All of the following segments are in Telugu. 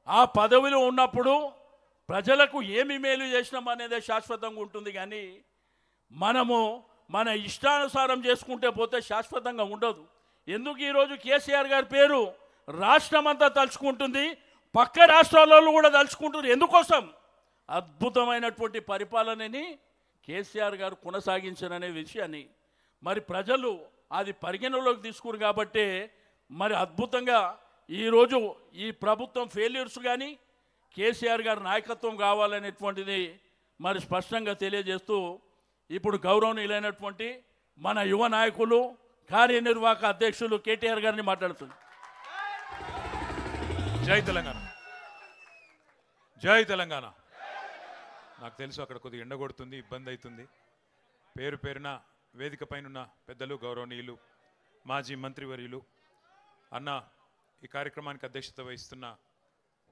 ఆ పదవిలో ఉన్నప్పుడు ప్రజలకు ఏమి మేలు చేసినాం అనేది శాశ్వతంగా ఉంటుంది. కానీ మనము మన ఇష్టానుసారం చేసుకుంటే పోతే శాశ్వతంగా ఉండదు. ఎందుకు ఈరోజు కేసీఆర్ గారి పేరు రాష్ట్రమంతా తలుచుకుంటుంది, పక్క రాష్ట్రాలలో కూడా తలుచుకుంటుంది. ఎందుకోసం? అద్భుతమైనటువంటి పరిపాలనని కేసీఆర్ గారు కొనసాగించననే విషయాన్ని మరి ప్రజలు అది పరిగణలోకి తీసుకున్నారు. కాబట్టి మరి అద్భుతంగా ఈరోజు ఈ ప్రభుత్వం ఫెయిల్యూర్స్ కానీ కేసీఆర్ గారి నాయకత్వం కావాలనేటువంటిది మరి స్పష్టంగా తెలియజేస్తూ ఇప్పుడు గౌరవనీయులైనటువంటి మన యువ నాయకులు కార్యనిర్వాహక అధ్యక్షులు కేటీఆర్ గారిని మాట్లాడుతుంది. జై తెలంగాణ, జై తెలంగాణ. నాకు తెలుసు అక్కడ కొద్దిగా ఎండగొడుతుంది, ఇబ్బంది అవుతుంది. పేరు పేరున వేదిక పైన పెద్దలు, గౌరవనీయులు, మాజీ మంత్రివర్యులు, అన్న ఈ కార్యక్రమానికి అధ్యక్షత వహిస్తున్న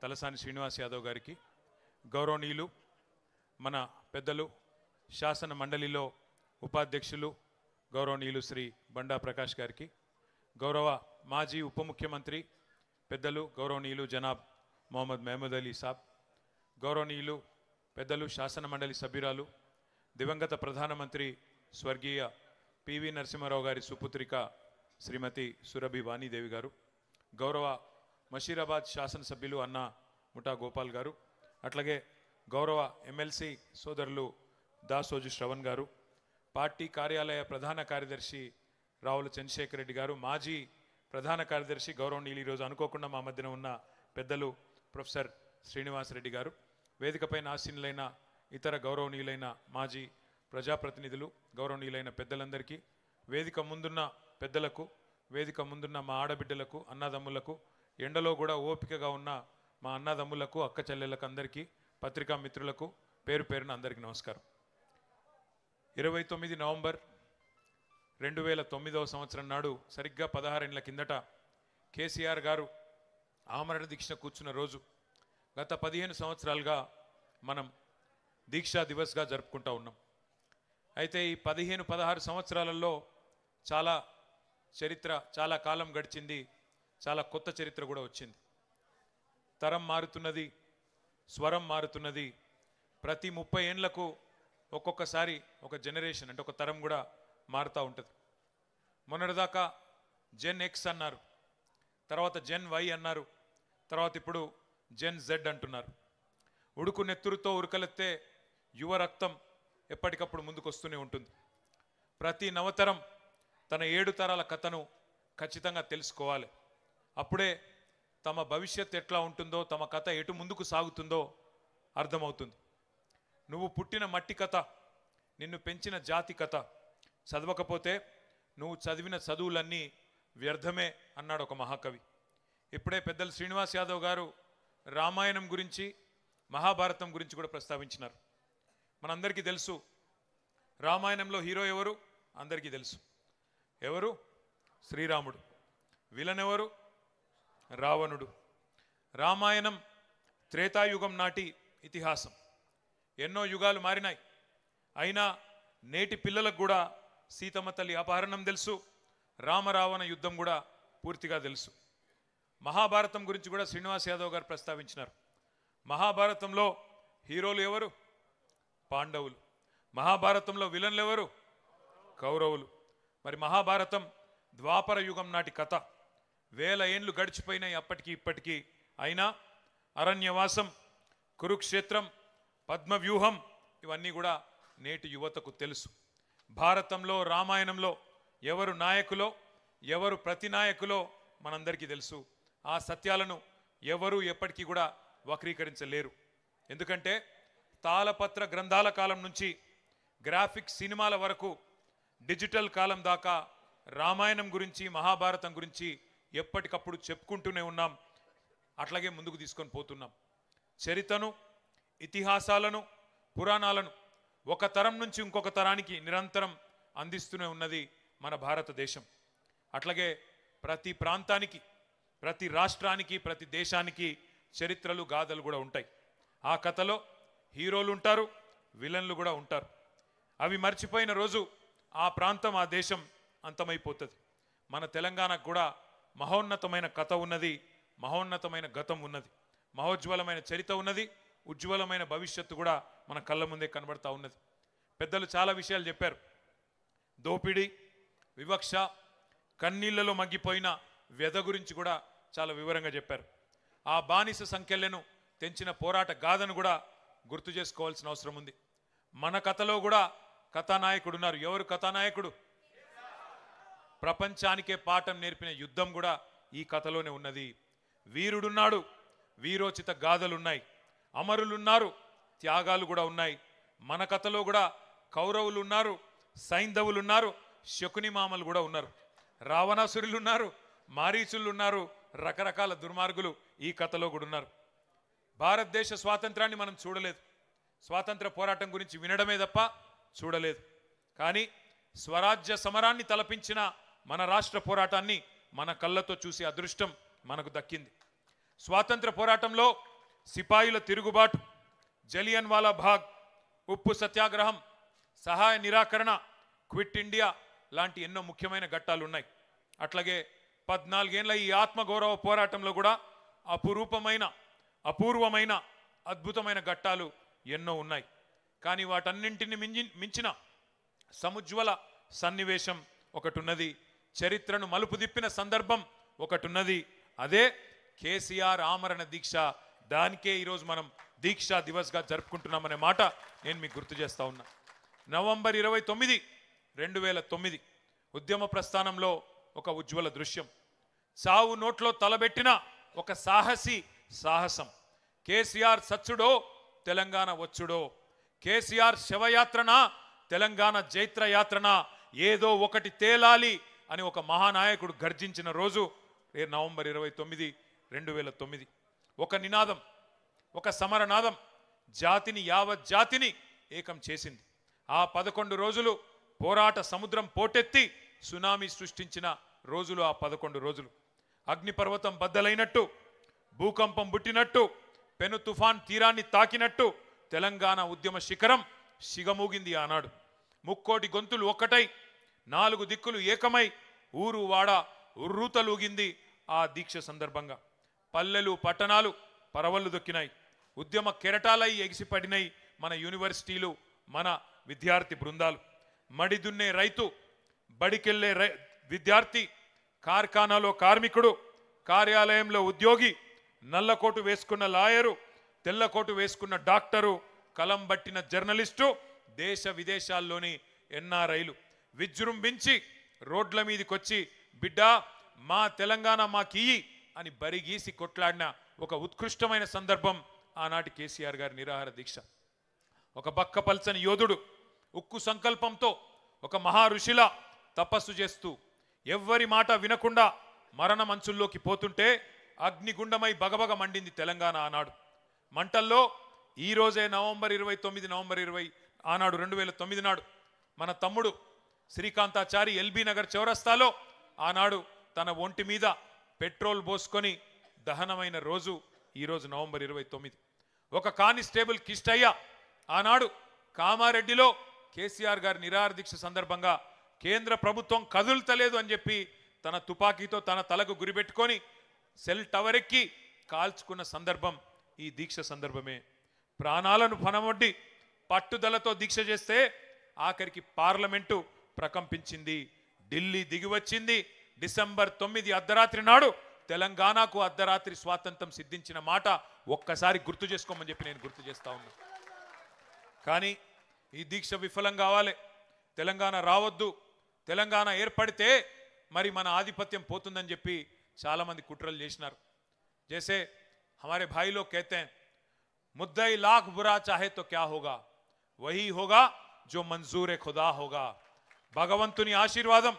తలసాని శ్రీనివాస్ యాదవ్ గారికి, గౌరవనీయులు మన పెద్దలు శాసన మండలిలో ఉపాధ్యక్షులు గౌరవనీయులు శ్రీ బండా ప్రకాష్ గారికి, గౌరవ మాజీ ఉప ముఖ్యమంత్రి పెద్దలు గౌరవనీయులు జనాబ్ మొహమ్మద్ మహమూద్ అలీ సాబ్, గౌరవనీయులు పెద్దలు శాసన మండలి సభ్యురాలు దివంగత ప్రధానమంత్రి స్వర్గీయ పివి నరసింహారావు గారి సుపుత్రిక శ్రీమతి సురభి వాణీదేవి గారు, గౌరవ మషీరాబాద్ శాసనసభ్యులు అన్న ముఠా గోపాల్ గారు, అట్లాగే గౌరవ ఎమ్మెల్సీ సోదరులు దాసోజు శ్రవణ్ గారు, పార్టీ కార్యాలయ ప్రధాన కార్యదర్శి రావుల చంద్రశేఖర్ రెడ్డి గారు, మాజీ ప్రధాన కార్యదర్శి గౌరవనీయులు ఈరోజు అనుకోకుండా మా మధ్యన ఉన్న పెద్దలు ప్రొఫెసర్ శ్రీనివాసరెడ్డి గారు, వేదికపైన ఆసీనులైన ఇతర గౌరవనీయులైన మాజీ ప్రజాప్రతినిధులు, గౌరవనీయులైన పెద్దలందరికీ, వేదిక ముందున్న పెద్దలకు, వేదిక ముందున్న మా ఆడబిడ్డలకు, అన్నదమ్ములకు, ఎండలో కూడా ఓపికగా ఉన్న మా అన్నదమ్ములకు, అక్క చెల్లెళ్ళకు అందరికీ, పత్రికా మిత్రులకు పేరు పేరున అందరికీ నమస్కారం. 29 నవంబర్ 2009 సంవత్సరం నాడు సరిగ్గా 16 ఏళ్ల కిందట కేసీఆర్ గారు ఆమరణ దీక్ష కూర్చున్న రోజు. గత 15 సంవత్సరాలుగా మనం దీక్షా దివస్గా జరుపుకుంటూ ఉన్నాం. అయితే ఈ 15-16 సంవత్సరాలలో చాలా చరిత్ర, చాలా కాలం గడిచింది, చాలా కొత్త చరిత్ర కూడా వచ్చింది. తరం మారుతున్నది, స్వరం మారుతున్నది. ప్రతి 30 ఏళ్లకు ఒక్కొక్కసారి ఒక జనరేషన్ అంటే ఒక తరం కూడా మారుతూ ఉంటుంది. మొన్నటిదాకా జెన్ ఎక్స్ అన్నారు, తర్వాత జెన్ వై అన్నారు, తర్వాత ఇప్పుడు జెన్ జెడ్ అంటున్నారు. ఉడుకు నెత్తురుతో ఉరకలెత్తే యువ రక్తం ఎప్పటికప్పుడు ముందుకు వస్తూనే ఉంటుంది. ప్రతి నవతరం తన 7 తరాల కథను ఖచ్చితంగా తెలుసుకోవాలి. అప్పుడే తమ భవిష్యత్తు ఎట్లా ఉంటుందో, తమ కథ ఎటు ముందుకు సాగుతుందో అర్థమవుతుంది. నువ్వు పుట్టిన మట్టి కథ, నిన్ను పెంచిన జాతి కథ చదవకపోతే నువ్వు చదివిన చదువులన్నీ వ్యర్థమే అన్నాడు ఒక మహాకవి. ఇప్పుడే పెద్దలు శ్రీనివాస్ యాదవ్ గారు రామాయణం గురించి, మహాభారతం గురించి కూడా ప్రస్తావించినారు. మనందరికీ తెలుసు రామాయణంలో హీరో ఎవరు, అందరికీ తెలుసు. ఎవరు? శ్రీరాముడు. విలన్ ఎవరు? రావణుడు. రామాయణం త్రేతాయుగం నాటి ఇతిహాసం. ఎన్నో యుగాలు మారినాయి, అయినా నేటి పిల్లలకు కూడా సీతమ్మ తల్లి అపహరణం తెలుసు, రామరావణ యుద్ధం కూడా పూర్తిగా తెలుసు. మహాభారతం గురించి కూడా శ్రీనివాస్ యాదవ్ గారు ప్రస్తావించినారు. మహాభారతంలో హీరోలు ఎవరు? పాండవులు. మహాభారతంలో విలన్లు ఎవరు? కౌరవులు. మరి మహాభారతం ద్వాపర యుగం నాటి కథ. 1000 ఏండ్లు గడిచిపోయినాయి అప్పటికి ఇప్పటికీ. అయినా అరణ్యవాసం, కురుక్షేత్రం, పద్మవ్యూహం ఇవన్నీ కూడా నేటి యువతకు తెలుసు. భారతంలో, రామాయణంలో ఎవరు నాయకులో, ఎవరు ప్రతినాయకులో మనందరికీ తెలుసు. ఆ సత్యాలను ఎవరు ఎప్పటికీ కూడా వక్రీకరించలేరు. ఎందుకంటే తాళపత్ర గ్రంథాల కాలం నుంచి గ్రాఫిక్ సినిమాల వరకు డిజిటల్ కాలం దాకా రామాయణం గురించి, మహాభారతం గురించి ఎప్పటికప్పుడు చెప్పుకుంటూనే ఉన్నాం. అట్లాగే ముందుకు తీసుకొని పోతున్నాం. చరిత్రను, ఇతిహాసాలను, పురాణాలను ఒక తరం నుంచి ఇంకొక తరానికి నిరంతరం అందిస్తూనే ఉన్నది మన భారతదేశం. అట్లాగే ప్రతి ప్రాంతానికి, ప్రతి రాష్ట్రానికి, ప్రతి దేశానికి చరిత్రలు, గాథలు కూడా ఉంటాయి. ఆ కథలో హీరోలు ఉంటారు, విలన్లు కూడా ఉంటారు. అవి మర్చిపోయిన రోజు ఆ ప్రాంతం, ఆ దేశం అంతమైపోతుంది. మన తెలంగాణకు కూడా మహోన్నతమైన కథ ఉన్నది, మహోన్నతమైన గతం ఉన్నది. మహోజ్వలమైన చరిత్ర ఉన్నది, ఉజ్వలమైన భవిష్యత్తు కూడా మన కళ్ళ ముందే కనబడతా ఉన్నది. పెద్దలు చాలా విషయాలు చెప్పారు. దోపిడీ, వివక్ష, కన్నీళ్లలో మగ్గిపోయిన వ్యధ గురించి కూడా చాలా వివరంగా చెప్పారు. ఆ బానిస సంఖ్యలను తెంచిన పోరాట గాథను కూడా గుర్తు చేసుకోవాల్సిన అవసరం ఉంది. మన కథలో కూడా కథానాయకుడు ఉన్నారు. ఎవరు కథానాయకుడు? ప్రపంచానికే పాఠం నేర్పిన యుద్ధం కూడా ఈ కథలోనే ఉన్నది. వీరుడున్నాడు, వీరోచిత గాథలున్నాయి, అమరులున్నారు, త్యాగాలు కూడా ఉన్నాయి. మన కథలో కూడా కౌరవులు ఉన్నారు, సైంధవులు ఉన్నారు, శకుని మామలు కూడా ఉన్నారు, రావణాసురులు ఉన్నారు, మారీచులు ఉన్నారు, రకరకాల దుర్మార్గులు ఈ కథలో కూడా ఉన్నారు. భారతదేశ స్వాతంత్రాన్ని మనం చూడలేదు, స్వాతంత్ర పోరాటం గురించి వినడమే తప్ప చూడలేదు. కానీ స్వరాజ్య సమరాన్ని తలపించిన మన రాష్ట్ర పోరాటాన్ని మన కళ్ళతో చూసే అదృష్టం మనకు దక్కింది. స్వాతంత్ర పోరాటంలో సిపాయిల తిరుగుబాటు, జలియన్ వాలా బాగ్, ఉప్పు సత్యాగ్రహం, సహాయ నిరాకరణ, క్విట్ ఇండియా లాంటి ఎన్నో ముఖ్యమైన ఘట్టాలు ఉన్నాయి. అట్లాగే 14 ఏళ్ల ఈ ఆత్మగౌరవ పోరాటంలో కూడా అపూర్వమైన అద్భుతమైన ఘట్టాలు ఎన్నో ఉన్నాయి. కానీ వాటన్నింటిని మించిన సముజ్వల సన్నివేశం ఒకటి ఉన్నది, చరిత్రను మలుపు తిప్పిన సందర్భం ఒకటి ఉన్నది. అదే కేసీఆర్ ఆమరణ దీక్ష. దానికే ఈరోజు మనం దీక్షా దివస్గా జరుపుకుంటున్నామనే మాట నేను మీకు గుర్తు చేస్తా ఉన్నా. నవంబర్ 29, 2009 ఉద్యమ ప్రస్థానంలో ఒక ఉజ్వల దృశ్యం. చావు నోట్లో తలబెట్టిన ఒక సాహసం. కేసీఆర్ సచ్చుడో తెలంగాణ వచ్చుడో, కేసీఆర్ శవయాత్రన తెలంగాణ జైత్రయాత్రన, ఏదో ఒకటి తేలాలి అని ఒక మహానాయకుడు గర్జించిన రోజు నవంబర్ 29, 2009. ఒక నినాదం, ఒక సమరనాదం యావత్ జాతిని ఏకం చేసింది. ఆ 11 రోజులు పోరాట సముద్రం పోటెత్తి సునామీ సృష్టించిన రోజులు ఆ 11 రోజులు. అగ్నిపర్వతం బద్దలైనట్టు, భూకంపం పుట్టినట్టు, పెను తుఫాన్ తీరాన్ని తాకినట్టు తెలంగాణ ఉద్యమ శిఖరం సిగమూగింది ఆనాడు. 3 గొంతులు ఒక్కటై, 4 దిక్కులు ఏకమై, ఊరు వాడ ఉర్రూతలూగింది ఆ దీక్ష సందర్భంగా. పల్లెలు పట్టణాలు పరవళ్ళు దొక్కినాయి, ఉద్యమ కెరటాలై ఎగిసిపడినాయి మన యూనివర్సిటీలు, మన విద్యార్థి బృందాలు. మడిదున్నే రైతు, బడికెళ్లే విద్యార్థి, కార్ఖానాలో కార్మికుడు, కార్యాలయంలో ఉద్యోగి, నల్లకోటు వేసుకున్న లాయరు, తెల్లకోటు వేసుకున్న డాక్టరు, కలం బట్టిన జర్నలిస్టు, దేశ విదేశాల్లోని ఎన్ఆర్ఐలు విజృంభించి రోడ్ల మీదకొచ్చి బిడ్డా మా తెలంగాణ మాకియ్యి అని బరిగీసి కొట్లాడిన ఒక ఉత్కృష్టమైన సందర్భం ఆనాటి కేసీఆర్ గారి నిరాహార దీక్ష. ఒక బక్కపల్చని యోధుడు ఉక్కు సంకల్పంతో ఒక మహా ఋషిలా తపస్సు చేస్తూ ఎవ్వరి మాట వినకుండా మరణ మంచుల్లోకి పోతుంటే అగ్నిగుండమై బగబగ మండింది తెలంగాణ ఆనాడు. మంటల్లో ఈరోజే నవంబర్ 20 ఆనాడు 2009 నాడు మన తమ్ముడు శ్రీకాంతాచారి ఎల్బీ నగర్ చౌరస్తాలో ఆనాడు తన ఒంటి మీద పెట్రోల్ పోసుకొని దహనమైన రోజు ఈరోజు నవంబర్ 29. ఒక కానిస్టేబుల్ కిష్టయ్య ఆనాడు కామారెడ్డిలో కేసీఆర్ గారి నిరాహార దీక్ష సందర్భంగా కేంద్ర ప్రభుత్వం కదులుతలేదు అని చెప్పి తన తుపాకీతో తన తలకు గురిపెట్టుకొని సెల్ టవర్ ఎక్కి కాల్చుకున్న సందర్భం ఈ దీక్ష సందర్భమే. ప్రాణాలను పనమొడ్డి పట్టుదలతో దీక్ష చేస్తే ఆఖరికి పార్లమెంటు ప్రకంపించింది, ఢిల్లీ దిగివచ్చింది. డిసెంబర్ 9 అర్ధరాత్రి నాడు తెలంగాణకు అర్ధరాత్రి స్వాతంత్రం సిద్ధించిన మాట ఒక్కసారి గుర్తు చేసుకోమని చెప్పి నేను గుర్తు చేస్తా ఉన్నా. కానీ ఈ దీక్ష విఫలం కావాలి, తెలంగాణ రావద్దు, తెలంగాణ ఏర్పడితే మరి మన ఆధిపత్యం పోతుందని చెప్పి చాలా మంది కుట్రలు చేసినారు. जैसे हमारे भाई लोग कहते हैं, मुद्दई लाख बुरा चाहे तो क्या होगा, वही होगा जो मंजूर खुदा होगा. భగవంతుని ఆశీర్వాదం,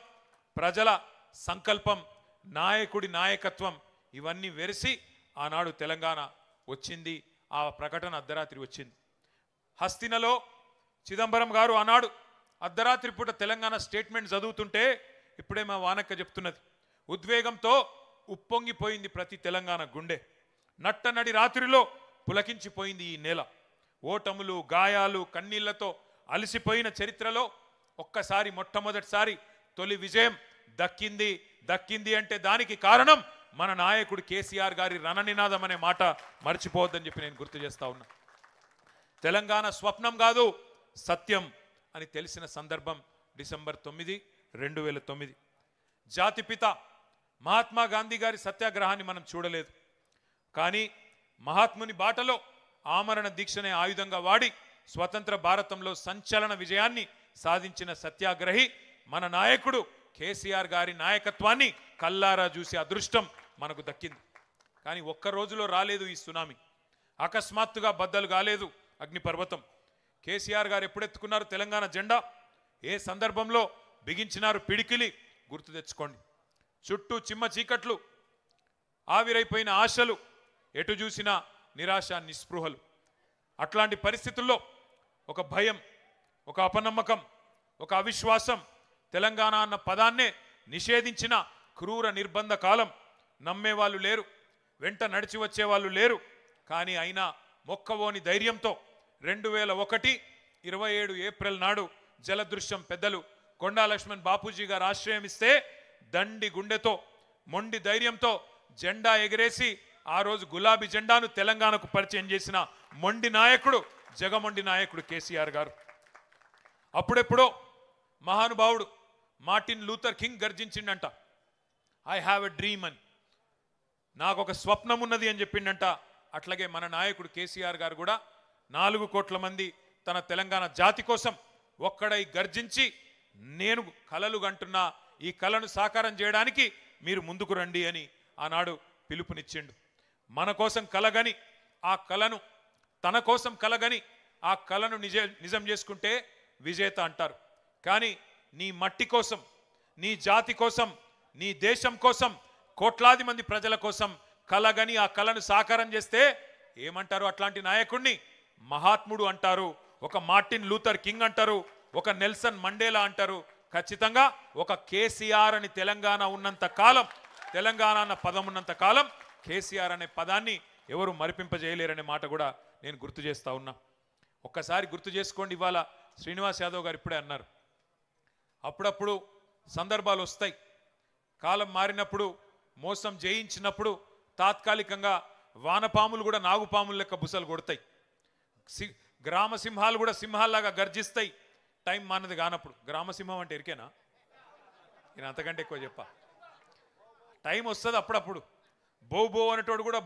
ప్రజల సంకల్పం, నాయకుడి నాయకత్వం ఇవన్నీ వెరిసి ఆనాడు తెలంగాణ వచ్చింది. ఆ ప్రకటన అర్ధరాత్రి వచ్చింది. హస్తినలో చిదంబరం గారు ఆనాడు అర్ధరాత్రి పూట తెలంగాణ స్టేట్మెంట్ చదువుతుంటే ఇప్పుడే మా వానక్క చెప్తున్నది, ఉద్వేగంతో ఉప్పొంగిపోయింది ప్రతి తెలంగాణ గుండె. నట్టనడి రాత్రిలో పులకించిపోయింది ఈ నేల. ఓటములు, గాయాలు, కన్నీళ్లతో అలసిపోయిన చరిత్రలో ఒక్కసారి మొట్టమొదటిసారి తొలి విజయం దక్కింది అంటే దానికి కారణం మన నాయకుడు కేసీఆర్ గారి రణనినాదం అనే మాట మర్చిపోవద్దని చెప్పి నేను గుర్తు చేస్తా ఉన్నా. తెలంగాణ స్వప్నం కాదు సత్యం అని తెలిసిన సందర్భం డిసెంబర్ 9, 2009. జాతిపిత మహాత్మా గాంధీ గారి సత్యాగ్రహాన్ని మనం చూడలేదు, కానీ మహాత్ముని బాటలో ఆమరణ దీక్షనే ఆయుధంగా వాడి స్వతంత్ర భారతంలో సంచలన విజయాన్ని సాధించిన సత్యాగ్రహి మన నాయకుడు కేసీఆర్ గారి నాయకత్వాన్ని కల్లారా చూసే అదృష్టం మనకు దక్కింది. కానీ ఒక్క రోజులో రాలేదు ఈ సునామీ, అకస్మాత్తుగా బద్దలు కాలేదు అగ్నిపర్వతం. కేసీఆర్ గారు ఎప్పుడెత్తుకున్నారు తెలంగాణ జెండా, ఏ సందర్భంలో బిగించినారు పిడికిలి గుర్తు తెచ్చుకోండి. చుట్టూ చిమ్మ చీకట్లు, ఆవిరైపోయిన ఆశలు, ఎటు చూసినా నిరాశ నిస్పృహలు. అట్లాంటి పరిస్థితుల్లో ఒక భయం, ఒక అపనమ్మకం, ఒక అవిశ్వాసం, తెలంగాణ అన్న పదాన్నే నిషేధించిన క్రూర నిర్బంధ కాలం. నమ్మేవాళ్ళు లేరు, వెంట నడిచి వచ్చేవాళ్ళు లేరు. కానీ అయినా మొక్కవోని ధైర్యంతో 2001 27 ఏప్రిల్ నాడు జలదృశ్యం పెద్దలు కొండా లక్ష్మణ్ బాపూజీ గారు ఆశ్రయం ఇస్తే దండి గుండెతో మొండి ధైర్యంతో జెండా ఎగిరేసి ఆ రోజు గులాబీ జెండాను తెలంగాణకు పరిచయం చేసిన మొండి నాయకుడు, జగమొండి నాయకుడు కేసీఆర్ గారు. అప్పుడెప్పుడో మహానుభావుడు మార్టిన్ లూథర్ కింగ్ గర్జించిండంట, ఐ హ్యావ్ ఎ డ్రీమ్ అని, నాకు ఒక స్వప్నం ఉన్నది అని చెప్పిండంట. అట్లాగే మన నాయకుడు కేసీఆర్ గారు కూడా 4 కోట్ల మంది తన తెలంగాణ జాతి కోసం ఒక్కడై గర్జించి నేను కలలు కంటున్నా, ఈ కలను సాకారం చేయడానికి మీరు ముందుకు రండి అని ఆనాడు పిలుపునిచ్చిండు. మన కోసం కలగని ఆ కలను, తన కోసం కలగని ఆ కలను నిజం చేసుకుంటే విజేత అంటారు. కానీ నీ మట్టి కోసం, నీ జాతి కోసం, నీ దేశం కోసం, కోట్లాది మంది ప్రజల కోసం కలగని ఆ కలను సాకారం చేస్తే ఏమంటారు? అట్లాంటి నాయకుడిని మహాత్ముడు అంటారు, ఒక మార్టిన్ లూథర్ కింగ్ అంటారు, ఒక నెల్సన్ మండేలా అంటారు. ఖచ్చితంగా ఒక కేసీఆర్ అని తెలంగాణ ఉన్నంత కాలం, తెలంగాణ అన్న పదం ఉన్నంత కాలం కేసీఆర్ అనే పదాన్ని ఎవరు మరిపింపజేయలేరనే మాట కూడా నేను గుర్తు చేస్తా ఉన్నా. ఒక్కసారి గుర్తు చేసుకోండి, ఇవాళ శ్రీనివాస్ యాదవ్ గారు ఇప్పుడే అన్నారు, అప్పుడప్పుడు సందర్భాలు వస్తాయి, కాలం మారినప్పుడు, మోసం జయించినప్పుడు తాత్కాలికంగా వానపాములు కూడా నాగుపాములు లెక్క బుసలు కొడతాయి, గ్రామ సింహాలు కూడా సింహాల్లాగా గర్జిస్తాయి టైం మానది కానప్పుడు. గ్రామసింహం అంటే ఎరికేనా? నేను అంతకంటే ఎక్కువ చెప్పా. టైం వస్తుంది అప్పుడప్పుడు, బో అనేటోడు కూడా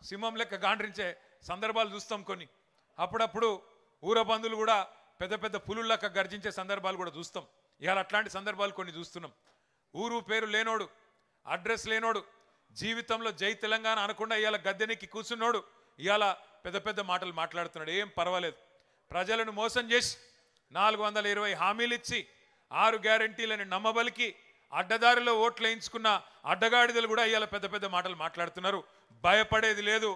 సింహం లెక్క గాండ్రించే సందర్భాలు చూస్తాం కొన్ని. అప్పుడప్పుడు ఊరబందులు కూడా పెద్ద పెద్ద పులుల లెక్క గర్జించే సందర్భాలు కూడా చూస్తాం. ఇవాళ అట్లాంటి సందర్భాలు కొన్ని చూస్తున్నాం. ఊరు పేరు లేనోడు, అడ్రస్ లేనోడు, జీవితంలో జై తెలంగాణ అనకుండా ఇవాళ గద్దెనెక్కి కూర్చున్నోడు ఇవాళ పెద్ద పెద్ద మాటలు మాట్లాడుతున్నాడు. ఏం పర్వాలేదు, ప్రజలను మోసం చేసి 420 హామీలు ఇచ్చి 6 గ్యారంటీలని నమ్మబలికి అడ్డదారిలో ఓట్లు వేయించుకున్న అడ్డగాడిదలు కూడా ఇవాళ పెద్ద పెద్ద మాటలు మాట్లాడుతున్నారు. భయపడేది లేదు,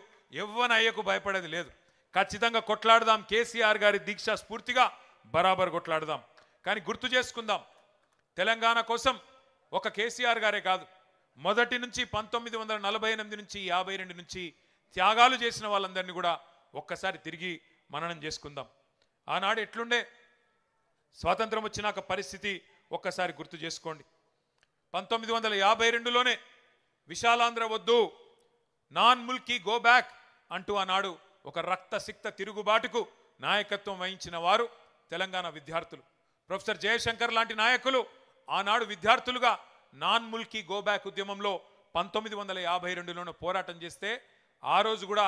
ఎవ్వన అయ్యకు భయపడేది లేదు. ఖచ్చితంగా కొట్లాడదాం, కేసీఆర్ గారి దీక్ష స్ఫూర్తిగా బరాబర్ కొట్లాడదాం. కానీ గుర్తు చేసుకుందాం, తెలంగాణ కోసం ఒక కేసీఆర్ గారే కాదు, మొదటి నుంచి 1948 నుంచి 52 నుంచి త్యాగాలు చేసిన వాళ్ళందరినీ కూడా ఒక్కసారి తిరిగి మననం చేసుకుందాం. ఆనాడు ఎట్లుండే, స్వాతంత్రం వచ్చినాక పరిస్థితి ఒక్కసారి గుర్తు చేసుకోండి. 1952లోనే విశాలాంధ్ర వద్దు, నాన్ ముల్కీ గో బ్యాక్ అంటూ ఆనాడు ఒక రక్తసిక్త తిరుగుబాటుకు నాయకత్వం వహించిన వారు తెలంగాణ విద్యార్థులు. ప్రొఫెసర్ జయశంకర్ లాంటి నాయకులు ఆనాడు విద్యార్థులుగా నాన్ ముల్కీ గో బ్యాక్ ఉద్యమంలో 1952లోనే పోరాటం చేస్తే ఆ రోజు కూడా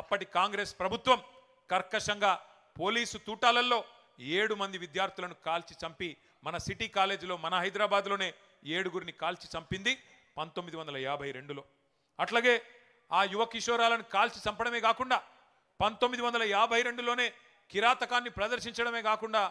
అప్పటి కాంగ్రెస్ ప్రభుత్వం కర్కశంగా పోలీసు తూటాలలో 7 మంది విద్యార్థులను కాల్చి చంపి, మన సిటీ కాలేజీలో మన హైదరాబాద్లోనే 7గురిని కాల్చి చంపింది 1952లో. అట్లాగే ఆ యువ కిషోరాలను కాల్చి చంపడమే కాకుండా 1952లోనే కిరాతకాన్ని ప్రదర్శించడమే కాకుండా